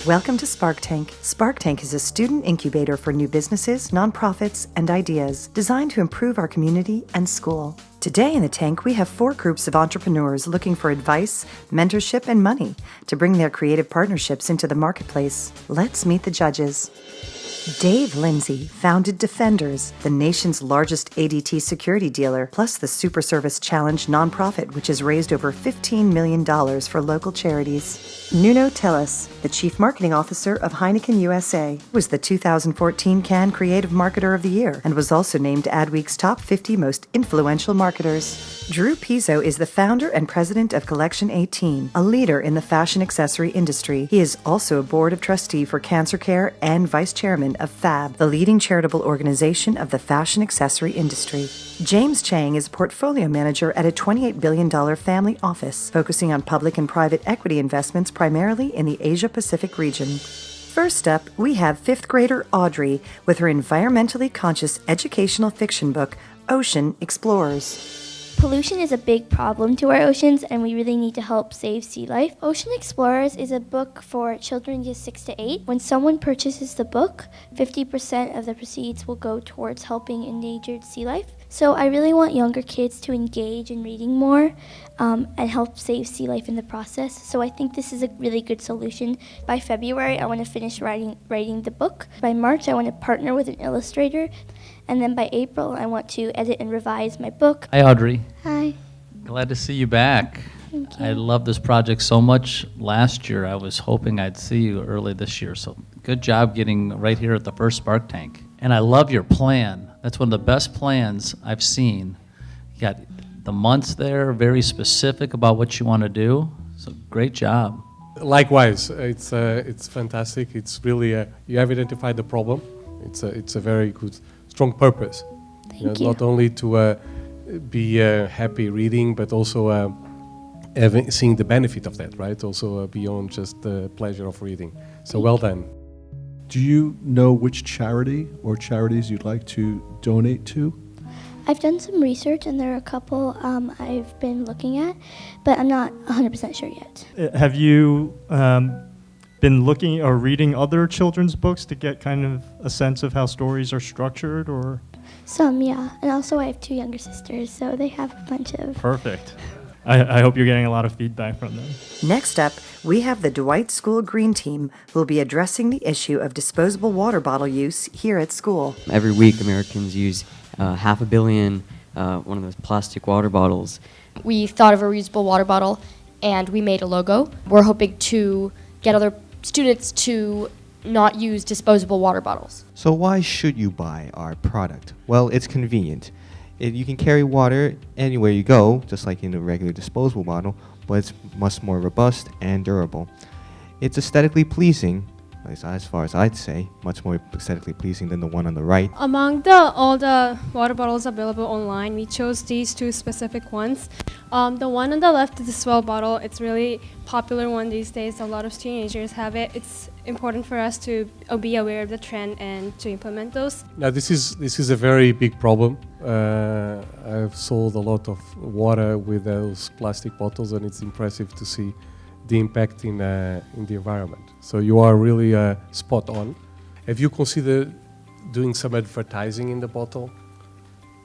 Welcome to Spark Tank. Spark Tank is a student incubator for new businesses, nonprofits, and ideas designed to improve our community and school. Today in the tank, we have 4 groups of entrepreneurs looking for advice, mentorship, and money to bring their creative partnerships into the marketplace. Let's meet the judges. Dave Lindsay founded Defenders, the nation's largest ADT security dealer, plus the Super Service Challenge nonprofit, which has raised over $15 million for local charities. Nuno Tillis, the Chief Marketing Officer of Heineken USA, was the 2014 Cannes Creative Marketer of the Year and was also named Adweek's Top 50 Most Influential Marketers. Drew Pizzo is the founder and president of Collection 18, a leader in the fashion accessory industry. He is also a board of trustee for Cancer Care and vice chairman of FAB, the leading charitable organization of the fashion accessory industry. James Chang is portfolio manager at a $28 billion family office, focusing on public and private equity investments primarily in the Asia-Pacific region. First up, we have 5th grader Audrey with her environmentally conscious educational fiction book, Ocean Explorers. Pollution is a big problem to our oceans, and we really need to help save sea life. Ocean Explorers is a book for children ages 6 to 8. When someone purchases the book, 50% of the proceeds will go towards helping endangered sea life. So I really want younger kids to engage in reading more and help save sea life in the process. So I think this is a really good solution. By February, I want to finish writing the book. By March, I want to partner with an illustrator. And then by April, I want to edit and revise my book. Hi, Audrey. Hi. Glad to see you back. Thank you. I love this project so much. Last year, I was hoping I'd see you early this year. So good job getting right here at the first Spark Tank. And I love your plan. That's one of the best plans I've seen. You got the months there, very specific about what you want to do. So great job. Likewise, it's fantastic. It's really you have identified the problem. It's a very good, strong purpose. Thank you. Not only to be happy reading, but also seeing the benefit of that, right? Also beyond just the pleasure of reading. So well done. Do you know which charity or charities you'd like to donate to? I've done some research, and there are a couple I've been looking at, but I'm not 100% sure yet. Have you been looking or reading other children's books to get kind of a sense of how stories are structured, or? Some, yeah. And also I have 2 younger sisters, so they have a bunch of... Perfect. I hope you're getting a lot of feedback from them. Next up, we have the Dwight School Green Team, who will be addressing the issue of disposable water bottle use here at school. Every week, Americans use 500 million one of those plastic water bottles. We thought of a reusable water bottle, and we made a logo. We're hoping to get other students to not use disposable water bottles. So why should you buy our product? Well, it's convenient. You can carry water anywhere you go, just like in a regular disposable bottle, but it's much more robust and durable. It's aesthetically pleasing, at least as far as I'd say, much more aesthetically pleasing than the one on the right. Among all the water bottles available online, we chose these 2 specific ones. The one on the left is the Swell bottle. It's really popular one these days. A lot of teenagers have it. It's important for us to be aware of the trend and to implement those. Now this is a very big problem. I've sold a lot of water with those plastic bottles, and it's impressive to see the impact in the environment. So you are really spot on. Have you considered doing some advertising in the bottle,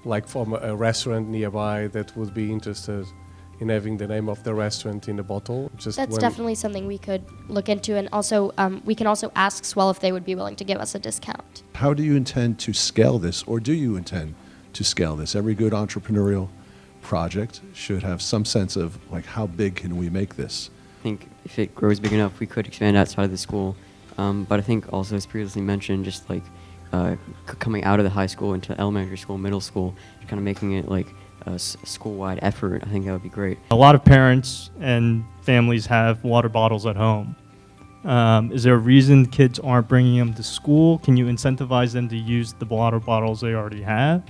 like from a restaurant nearby that would be interested in having the name of the restaurant in the bottle? That's definitely something we could look into, and also we can also ask Swell if they would be willing to give us a discount. How do you intend to scale this, or do you intend to scale this? Every good entrepreneurial project should have some sense of like, how big can we make this? I think if it grows big enough, we could expand outside of the school. But I think also, as previously mentioned, just like coming out of the high school into elementary school, middle school, kind of making it like a school-wide effort, I think that would be great. A lot of parents and families have water bottles at home. Is there a reason kids aren't bringing them to school? Can you incentivize them to use the water bottles they already have?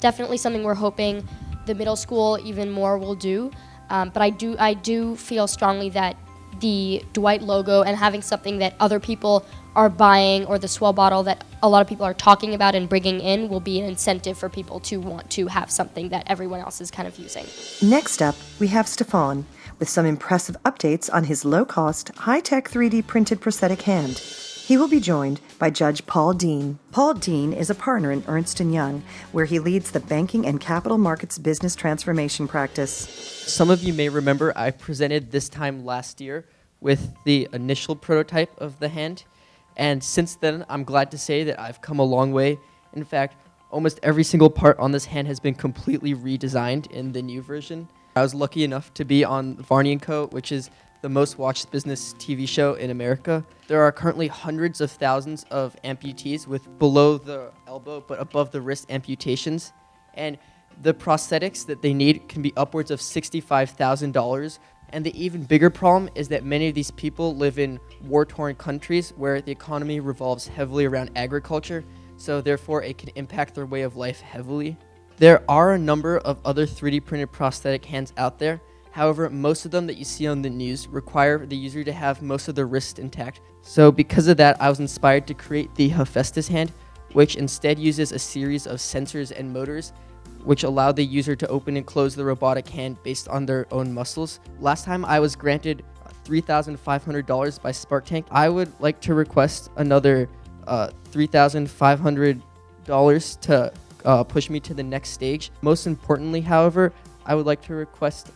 Definitely something we're hoping the middle school even more will do. But I do feel strongly that the Dwight logo and having something that other people are buying, or the Swell bottle that a lot of people are talking about and bringing in will be an incentive for people to want to have something that everyone else is kind of using. Next up, we have Stefan with some impressive updates on his low-cost, high-tech 3D printed prosthetic hand. He will be joined by Judge Paul Dean. Paul Dean is a partner in Ernst & Young, where he leads the banking and capital markets business transformation practice. Some of you may remember I presented this time last year with the initial prototype of the hand, and since then I'm glad to say that I've come a long way. In fact, almost every single part on this hand has been completely redesigned in the new version. I was lucky enough to be on Varney & Co., which is the most watched business TV show in America. There are currently hundreds of thousands of amputees with below the elbow but above the wrist amputations, and the prosthetics that they need can be upwards of $65,000. And the even bigger problem is that many of these people live in war-torn countries where the economy revolves heavily around agriculture, so therefore it can impact their way of life heavily. There are a number of other 3D printed prosthetic hands out there. However, most of them that you see on the news require the user to have most of their wrist intact. So because of that, I was inspired to create the Hephaestus hand, which instead uses a series of sensors and motors which allow the user to open and close the robotic hand based on their own muscles. Last time I was granted $3,500 by Spark Tank. I would like to request another $3,500 to push me to the next stage. Most importantly, however, I would like to request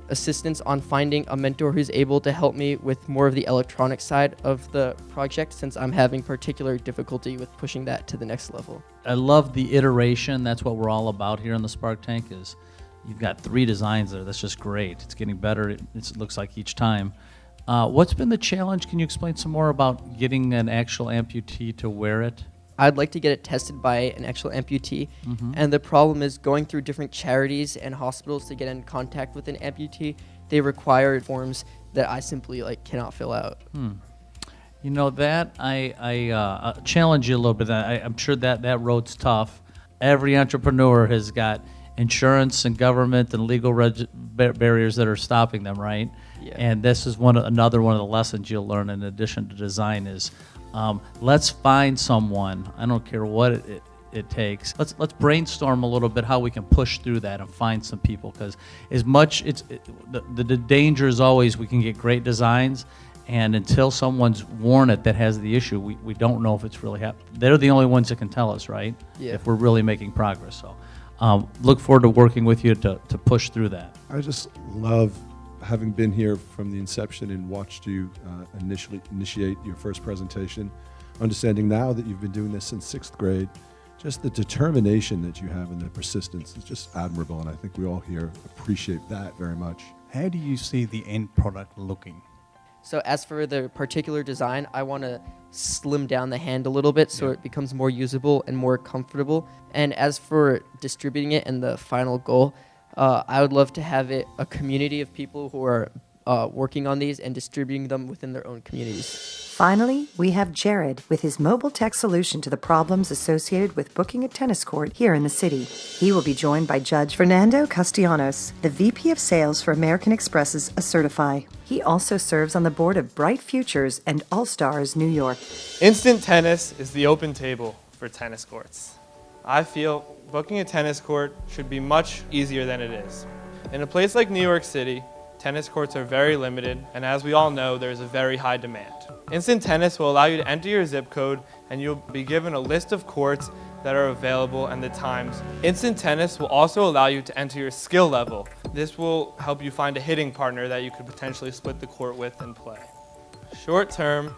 assistance on finding a mentor who's able to help me with more of the electronic side of the project, since I'm having particular difficulty with pushing that to the next level. I love the iteration. That's what we're all about here in the Spark Tank. Is you've got 3 designs there. That's just great. It's getting better. It looks like each time. What's been the challenge? Can you explain some more about getting an actual amputee to wear it? I'd like to get it tested by an actual amputee, and the problem is going through different charities and hospitals to get in contact with an amputee. They require forms that I simply cannot fill out. You know that I challenge you a little bit. I'm sure that road's tough. Every entrepreneur has got insurance and government and legal barriers that are stopping them, right? Yeah. And this is another one of the lessons you'll learn in addition to design is let's find someone. I don't care what it takes. Let's brainstorm a little bit how we can push through that and find some people, because as much the danger is always we can get great designs, and until someone's worn it that has the issue, we don't know if it's really happening. They're the only ones that can tell us, right? Yeah. If we're really making progress. So look forward to working with you to push through that. I just love having been here from the inception and watched you initiate your first presentation, understanding now that you've been doing this since 6th grade, just the determination that you have and the persistence is just admirable, and I think we all here appreciate that very much. How do you see the end product looking? So as for the particular design, I want to slim down the hand a little bit so it becomes more usable and more comfortable. And as for distributing it and the final goal, I would love to have it a community of people who are working on these and distributing them within their own communities. Finally, we have Jared with his mobile tech solution to the problems associated with booking a tennis court here in the city. He will be joined by Judge Fernando Castellanos, the VP of Sales for American Express's Assertify. He also serves on the board of Bright Futures and All Stars New York. Instant Tennis is the open table for tennis courts. I feel booking a tennis court should be much easier than it is. In a place like New York City, tennis courts are very limited, and as we all know, there is a very high demand. Instant Tennis will allow you to enter your zip code, and you'll be given a list of courts that are available and the times. Instant Tennis will also allow you to enter your skill level. This will help you find a hitting partner that you could potentially split the court with and play. Short term,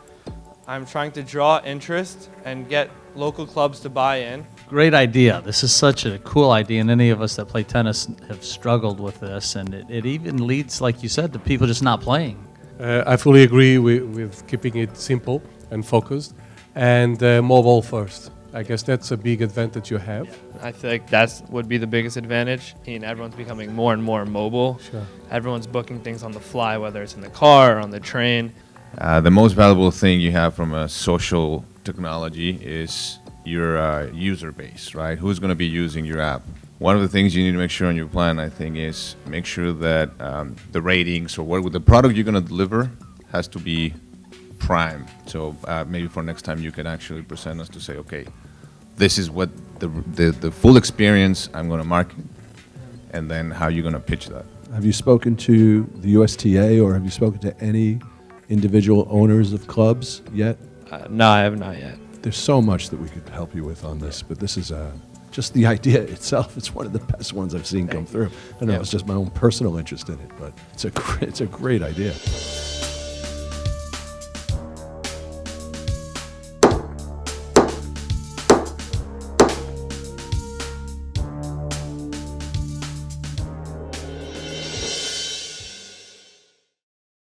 I'm trying to draw interest and get local clubs to buy in. Great idea. This is such a cool idea, and any of us that play tennis have struggled with this, and it even leads, like you said, to people just not playing. I fully agree with keeping it simple and focused, and mobile first. I guess that's a big advantage you have. I feel like that would be the biggest advantage. Everyone's becoming more and more mobile. Sure. Everyone's booking things on the fly, whether it's in the car or on the train. The most valuable thing you have from a social technology is your user base, right? Who's going to be using your app? One of the things you need to make sure on your plan, I think, is make sure that the ratings or the product you're going to deliver has to be prime. So maybe for next time you can actually present us to say, okay, this is what the full experience I'm going to market, and then how you're going to pitch that. Have you spoken to the USTA or have you spoken to any individual owners of clubs yet? No, I have not yet. There's so much that we could help you with on this, but this is just the idea itself. It's one of the best ones I've seen come through. I know it's just my own personal interest in it, but it's a great idea.